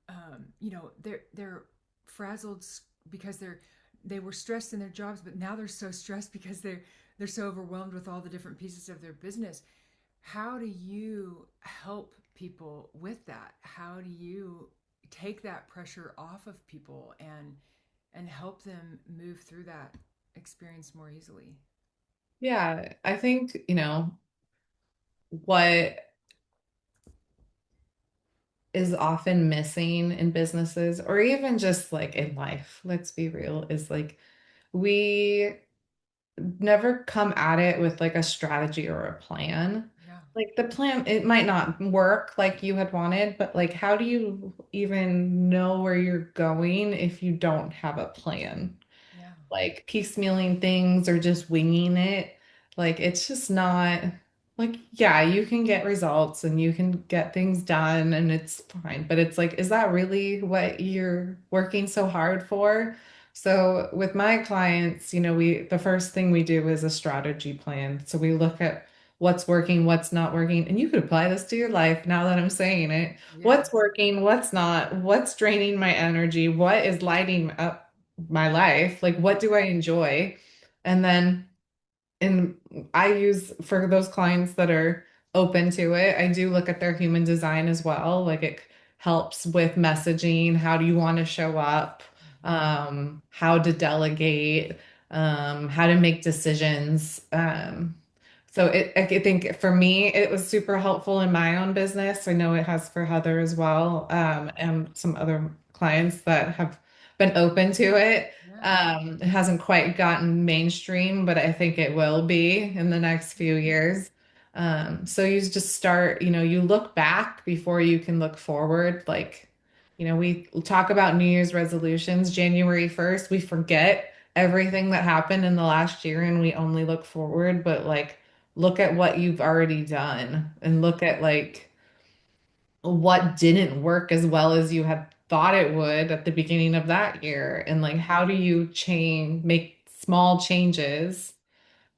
they're frazzled because they were stressed in their jobs, but now they're so stressed because they're so overwhelmed with all the different pieces of their business. How do you help people with that? How do you take that pressure off of people and help them move through that experience more easily? Yeah, I think, what is often missing in businesses or even just like in life, let's be real, is like we never come at it with like a strategy or a plan. Yeah, Like the plan, it might not work like you had wanted, but like how do you even know where you're going if you don't have a plan? yeah, Like piecemealing things or just winging it. Like it's just not. like, yeah, you can get results and you can get things done and it's fine. But it's like, is that really what you're working so hard for? So with my clients, the first thing we do is a strategy plan. So we look at what's working, what's not working. And you could apply this to your life now that I'm saying it. What's Yes. working, what's not, what's draining my energy, what is lighting up my life? Like, what do I enjoy? And then and I use for those clients that are open to it, I do look at their human design as well. Like it helps with messaging. How do you want to show up? Mhm. How to delegate, how to make decisions. I think for me, it was super helpful in my own business. I know it has for Heather as well, Yes. and some other clients that have been open to it. Yeah. It hasn't quite gotten mainstream, but I think it will be in the next few years. So you just start, you look back before you can look forward. Like, we talk about New Year's resolutions, January 1st, we forget everything that happened in the last year and we only look forward, but like, look at what you've already done and look at like what didn't work as well as you had thought it would at the beginning of that year and like how do you make small changes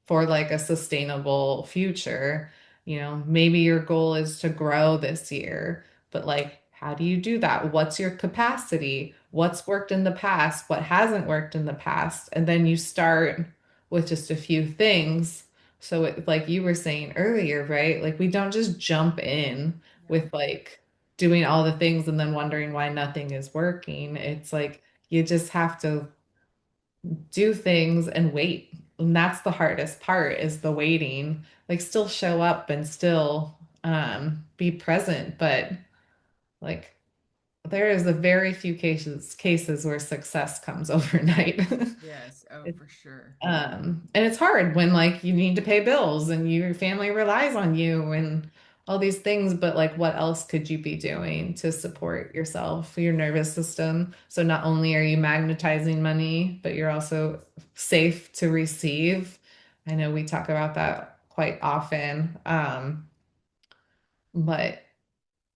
for like a sustainable future. Maybe your goal is to grow this year, but like, how do you do that? What's your capacity? What's worked in the past? What hasn't worked in the past? And then you start with just a few things. So it, like you were saying earlier, right? Like we don't just jump in Yeah. with like doing all the things and then wondering why nothing is working. It's like you just have to do things and wait. And that's the hardest part is the waiting. Like still show up and still be present, but like there is a very few cases where success comes overnight. Yes. Oh, for sure. And it's hard when like you need to pay bills and your family relies on you and all these things, but like what else could you be doing to support yourself, your nervous system? So not only are you magnetizing money, but you're also safe to receive. I know we talk about that quite often. But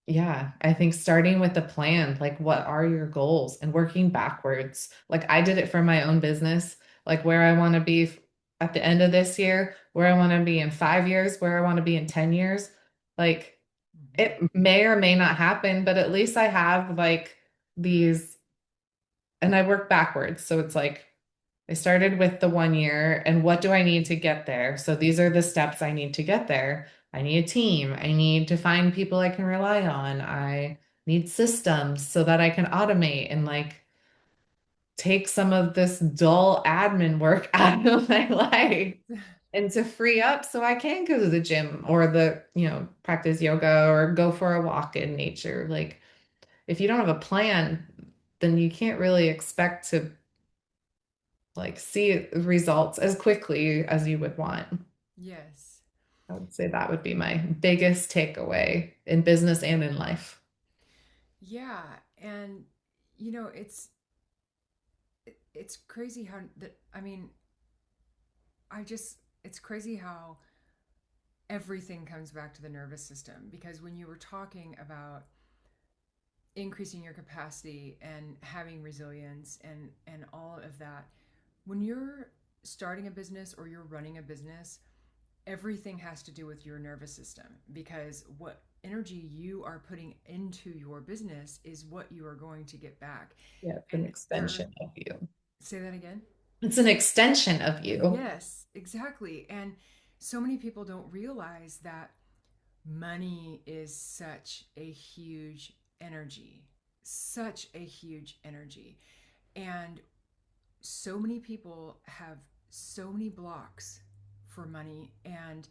yeah, I think starting with a plan, like what are your goals and working backwards. Like I did it for my own business, like where I want to be at the end of this year, where I want to be in 5 years, where I want to be in 10 years. Like Hmm. it may or may not happen, but at least I have like these, and I work backwards. So it's like I started with the 1 year and what do I need to get there? So these are the steps I need to get there. I need a team. I need to find people I can rely on. I need systems so that I can automate and like take some of this dull admin work out of my life and to free up so I can go to the gym or practice yoga or go for a walk in nature. Like if you don't have a plan, then you can't really expect to like see results as quickly as you would want. Yes. I would say that would be my biggest takeaway in business and in life. Yeah. And it's crazy how that I mean, it's crazy how everything comes back to the nervous system because when you were talking about increasing your capacity and having resilience and all of that, when you're starting a business or you're running a business, everything has to do with your nervous system because what energy you are putting into your business is what you are going to get back. Yeah, it's an And extension of you. say that again. It's an extension of you. Yes, exactly. And so many people don't realize that money is such a huge energy. And so many people have so many blocks for money and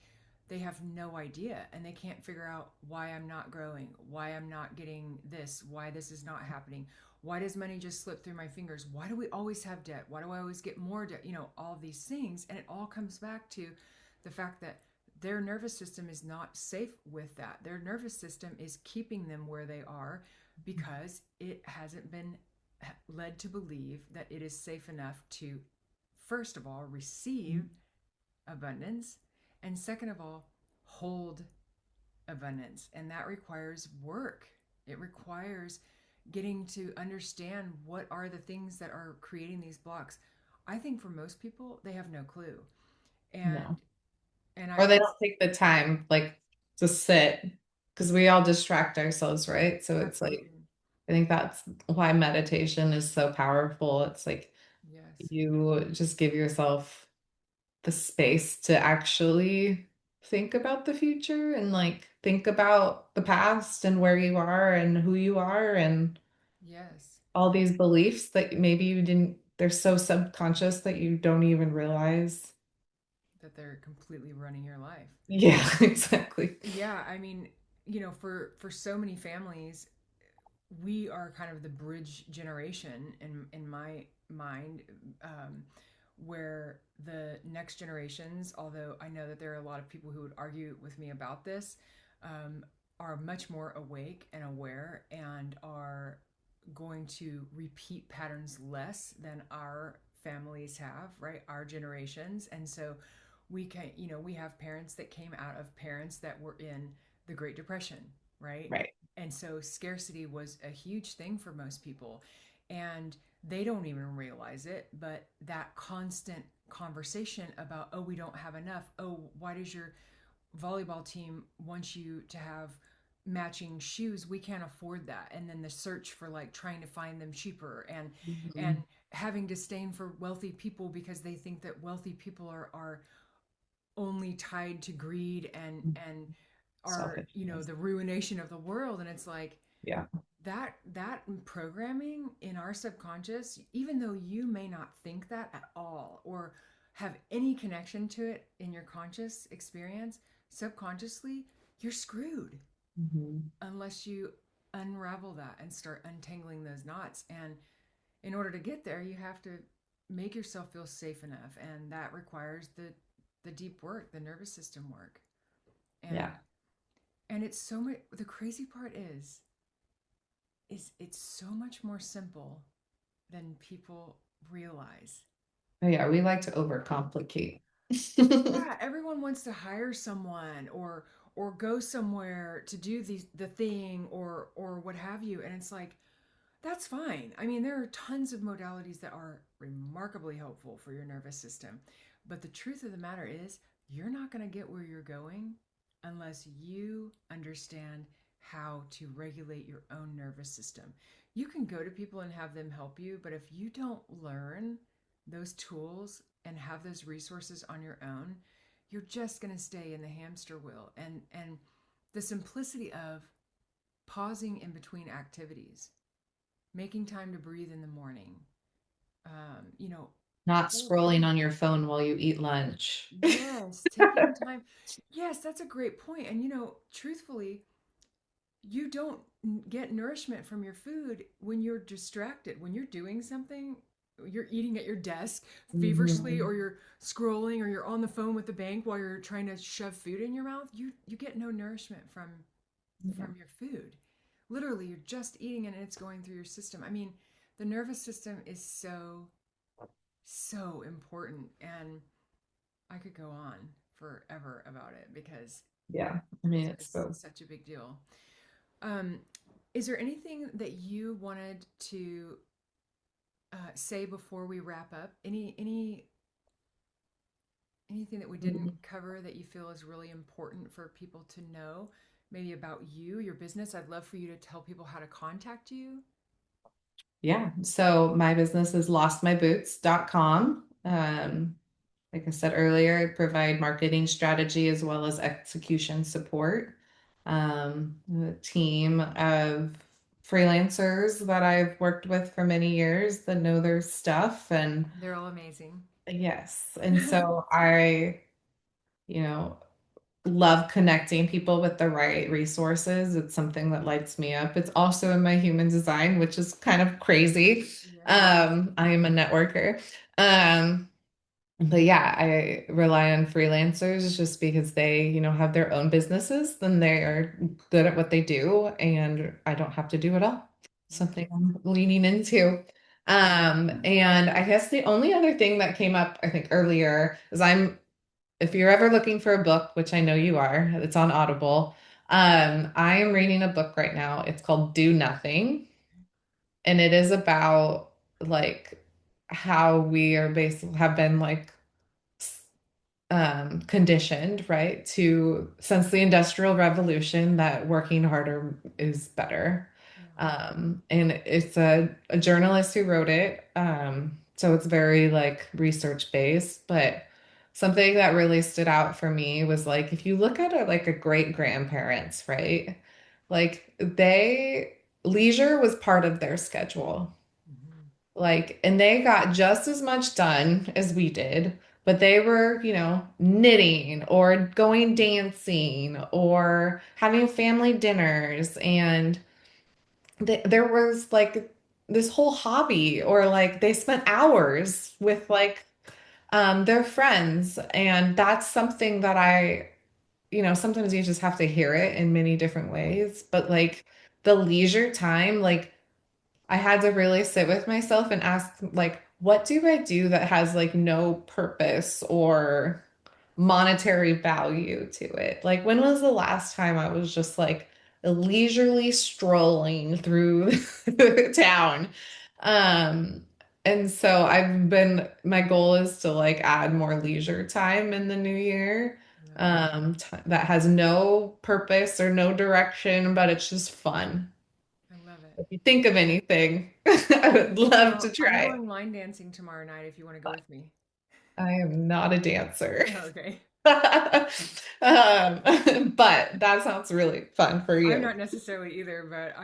they have no idea and they can't figure out why I'm not growing, why I'm not getting this, why this is not happening. Why does money just slip through my fingers? Why do we always have debt? Why do I always get more debt? All these things. And it all comes back to the fact that their nervous system is not safe with that. Their nervous system is keeping them where they are because it hasn't been led to believe that it is safe enough to, first of all, receive abundance, and second of all, hold abundance, and that requires work. It requires getting to understand what are the things that are creating these blocks. I think for most people they have no clue. No. And I Or they can don't take the time like to sit because we all distract ourselves, right? So it's like absolutely. I think that's why meditation is so powerful. It's like Yes. you just give yourself the space to actually think about the future and like think about the past and where you are and who you are and Yes. all these beliefs that maybe you didn't, they're so subconscious that you don't even realize. That they're completely running your life. Yeah, exactly. Yeah, I mean, for so many families, we are kind of the bridge generation in my mind, um, where the next generations, although I know that there are a lot of people who would argue with me about this, um, are much more awake and aware and are going to repeat patterns less than our families have, right? Our generations. And so we can, we have parents that came out of parents that were in the Great Depression, right? Right. And so scarcity was a huge thing for most people. And they don't even realize it, but that constant conversation about, oh, we don't have enough. Oh, why does your volleyball team wants you to have matching shoes? We can't afford that. And then the search for like trying to find them cheaper, and Mhm. having disdain for wealthy people because they think that wealthy people are only tied to greed and are, Selfishness. the ruination of the world. And it's like Yeah. that programming in our subconscious, even though you may not think that at all or have any connection to it in your conscious experience, subconsciously you're screwed Mhm. unless you unravel that and start untangling those knots. And in order to get there, you have to make yourself feel safe enough, and that requires the deep work, the nervous system work. and Yeah. and it's so much. The crazy part is it's so much more simple than people realize. Oh, yeah, we like to overcomplicate. Yeah, everyone wants to hire someone or go somewhere to do the thing or what have you, and it's like that's fine. I mean, there are tons of modalities that are remarkably helpful for your nervous system. But the truth of the matter is, you're not going to get where you're going unless you understand how to regulate your own nervous system. You can go to people and have them help you, but if you don't learn those tools and have those resources on your own, you're just going to stay in the hamster wheel. And the simplicity of pausing in between activities, making time to breathe in the morning. Um, you know, Not pull, scrolling on your phone while you eat lunch. yes, taking time. Yes, that's a great point. And truthfully, you don't get nourishment from your food when you're distracted. When you're doing something, you're eating at your desk feverishly, Mhm. or you're scrolling, or you're on the phone with the bank while you're trying to shove food in your mouth. You get no nourishment Yeah. from your food. Literally, you're just eating it and it's going through your system. I mean, the nervous system is so important, and I could go on forever about it because Yeah. I mean, it's it's just so. such a big deal. Um, is there anything that you wanted to say before we wrap up? Anything that we didn't cover that you feel is really important for people to know? Maybe about you, your business. I'd love for you to tell people how to contact you. Yeah. So my business is lostmyboots.com. Like I said earlier, I provide marketing strategy as well as execution support. A team of freelancers that I've worked with for many years that know their stuff. And They're all amazing. yes, and so I, you know, love connecting people with the right resources. It's something that lights me up. It's also in my human design, which is kind of crazy. Yes. I am a networker. Um, but yeah, I rely on freelancers just because they, have their own businesses, then they are good at what they do, and I don't have to do it all. Yeah. Something I'm leaning into. And I guess the only other thing that came up, I think, earlier is I'm if you're ever looking for a book, which I know you are, it's on Audible. I am reading a book right now. It's called Do Nothing, and it is about like how we are basically have been like conditioned, right, to since the Industrial Revolution that working harder is better. Yeah. And it's a journalist who wrote it. So it's very like research based, but something that really stood out for me was like if you look at it like a great grandparents, right? Like leisure was part of their schedule. Hmm. Like, and they got just as much done as we did, but they were, knitting or going dancing or having family dinners. And there was like this whole hobby, or like they spent hours with like their friends. And that's something that sometimes you just have to hear it in many different ways. But like the leisure time, like, I had to really sit with myself and ask, like, what do I do that has like no purpose or monetary value to it? Like, when was the last time I was just like leisurely strolling through town? Um, and so my goal is to like add more leisure time in the new year. Love it. That has no purpose or no direction, but it's just fun. I love it. If you think of anything, I would love to Well, I'm try. going line dancing tomorrow night if you want to go with me. I am not a dancer. Okay. But that sounds really fun for I'm you. not necessarily either, but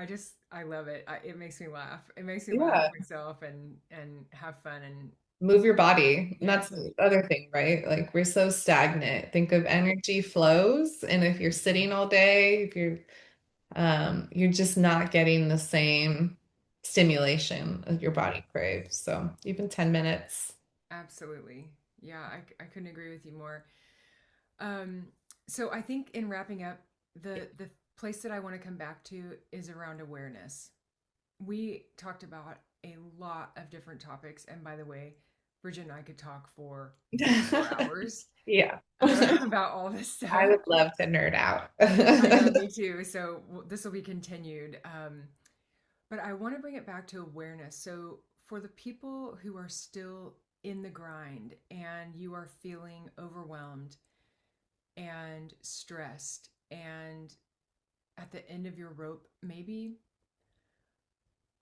I love it. It makes me laugh. It makes me laugh Yeah, myself and have fun and move your body. And that's yes. the other thing, right? Like we're so stagnant. Think of energy flows, and if you're sitting all day, if you're just not getting the same stimulation as your body craves. So even 10 minutes. Absolutely. Yeah, I couldn't agree with you more. Um, so I think in wrapping up, the place that I want to come back to is around awareness. We talked about a lot of different topics, and by the way, Bridget and I could talk for 4 hours Yeah. I about all this stuff. would love to nerd out. I know, me too. So this will be continued. But I want to bring it back to awareness. So for the people who are still in the grind and you are feeling overwhelmed and stressed and at the end of your rope, maybe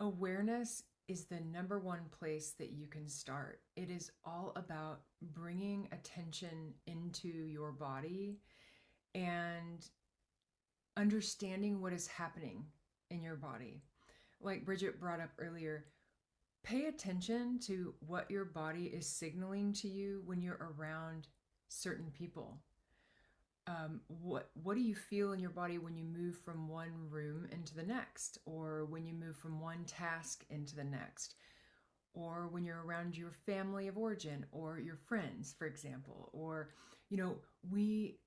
awareness is the number one place that you can start. It is all about bringing attention into your body and understanding what is happening in your body. Like Bridget brought up earlier, pay attention to what your body is signaling to you when you're around certain people. What do you feel in your body when you move from one room into the next, or when you move from one task into the next, or when you're around your family of origin or your friends, for example, or you know, we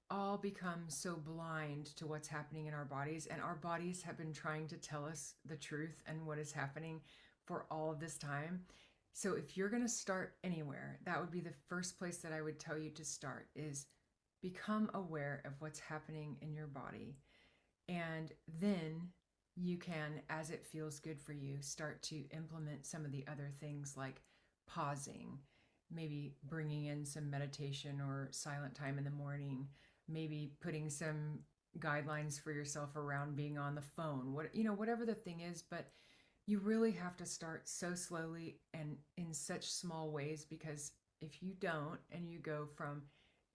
all become so blind to what's happening in our bodies, and our bodies have been trying to tell us the truth and what is happening for all of this time. So if you're going to start anywhere, that would be the first place that I would tell you to start is become aware of what's happening in your body. And then you can, as it feels good for you, start to implement some of the other things like pausing, maybe bringing in some meditation or silent time in the morning, maybe putting some guidelines for yourself around being on the phone, whatever the thing is. But you really have to start so slowly and in such small ways, because if you don't and you go from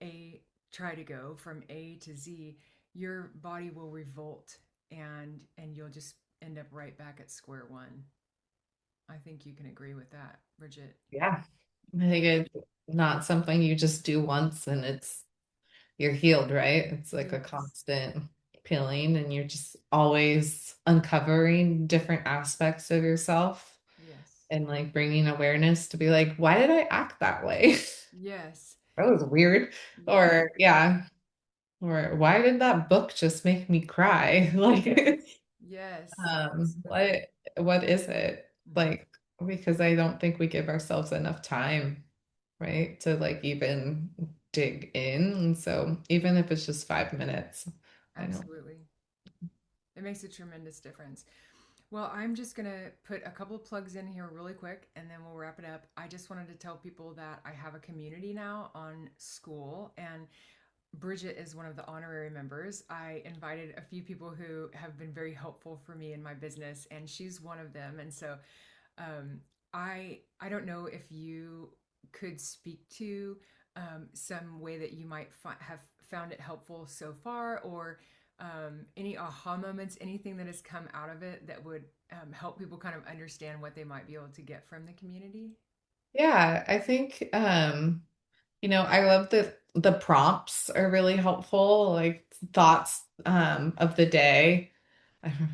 a try to go from A to Z, your body will revolt and you'll just end up right back at square one. I think you can agree with that, Bridget. Yeah. I think it's not something you just do once and you're healed, right? It's like a Yes. constant peeling and you're just always uncovering different aspects of yourself Yes. and like bringing awareness to be like, why did I act that way? Yes. That was weird. Yeah. Or yeah, or why did that book just make me cry? Like, Yes. Yes. Absolutely. what is it? Hmm. Like, because I don't think we give ourselves enough time, right? To like even dig in. And so even if it's just 5 minutes, I know. Absolutely. It makes a tremendous difference. Well, I'm just going to put a couple of plugs in here really quick and then we'll wrap it up. I just wanted to tell people that I have a community now on School, and Brigitte is one of the honorary members. I invited a few people who have been very helpful for me in my business, and she's one of them. And so um, I don't know if you could speak to some way that you might have found it helpful so far, or any aha moments, anything that has come out of it that would help people kind of understand what they might be able to get from the community. Yeah, I think I love that the prompts are really helpful, like thoughts of the day.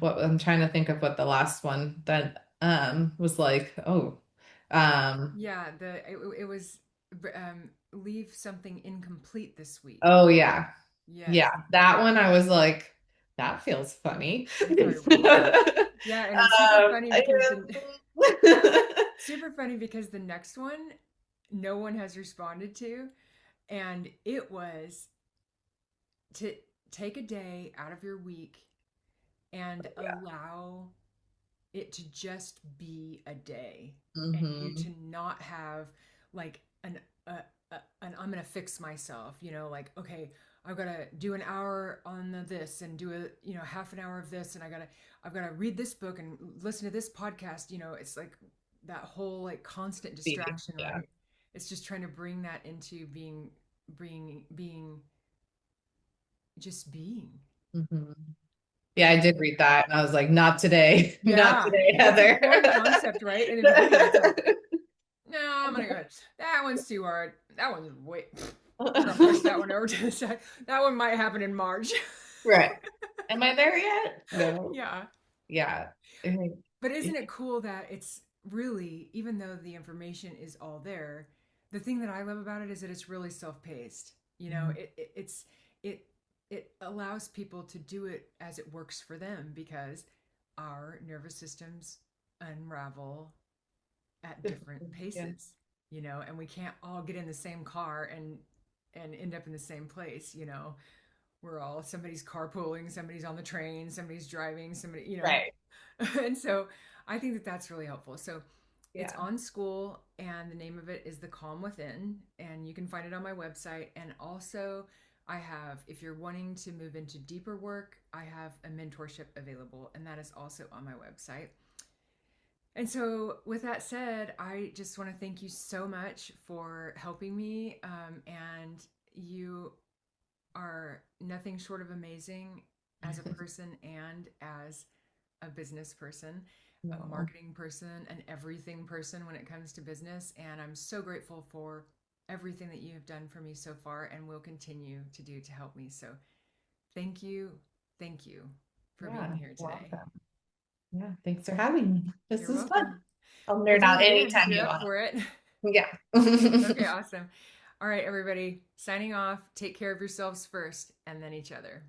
I'm trying to think of what the last one that was like. Oh, um, Yeah, it was leave something incomplete this week. oh yeah. Yes, Yeah, that one I was like, that feels funny. I thought it was. Yeah, and it's super funny because Yeah. the super funny because the next one no one has responded to, and it was to take a day out of your week and allow it to just be a day, and you to Hmm. not have like an I'm gonna fix myself, like, okay, I've got to do an hour on this and do a half an hour of this, and I've got to read this book and listen to this podcast. It's like that whole like constant distraction, Yeah. right? It's just trying to bring that into being just being. Hmm. Yeah, I did read that and I was like, not today. Not Yeah, today, it's a Heather. foreign concept, right? And in reading, it's like, no, I'm gonna go ahead. That one's too hard. That one's way. We're gonna push that one over to the side. That one might happen in March. Right. Am I there yet? No. Yeah. Yeah. I think- But isn't it cool that it's really, even though the information is all there, the thing that I love about it is that it's really self-paced. It it allows people to do it as it works for them, because our nervous systems unravel at different Yeah. paces, and we can't all get in the same car and end up in the same place. We're all, somebody's carpooling, somebody's on the train, somebody's driving, somebody. Right. And so I think that that's really helpful. So it's Yeah. on School, and the name of it is The Calm Within, and you can find it on my website. And also, I have, if you're wanting to move into deeper work, I have a mentorship available, and that is also on my website. And so, with that said, I just want to thank you so much for helping me. And you are nothing short of amazing as a person and as a business person, a No. marketing person, an everything person when it comes to business. And I'm so grateful for everything that you have done for me so far and will continue to do to help me. So thank you. Thank you for being Yeah. here today. Welcome. Yeah. Thanks for having me. This You're is fun. welcome. I'll We'll nerd do it out again if anytime you're you up want. for it. Yeah. Okay, awesome. All right, everybody, signing off. Take care of yourselves first and then each other.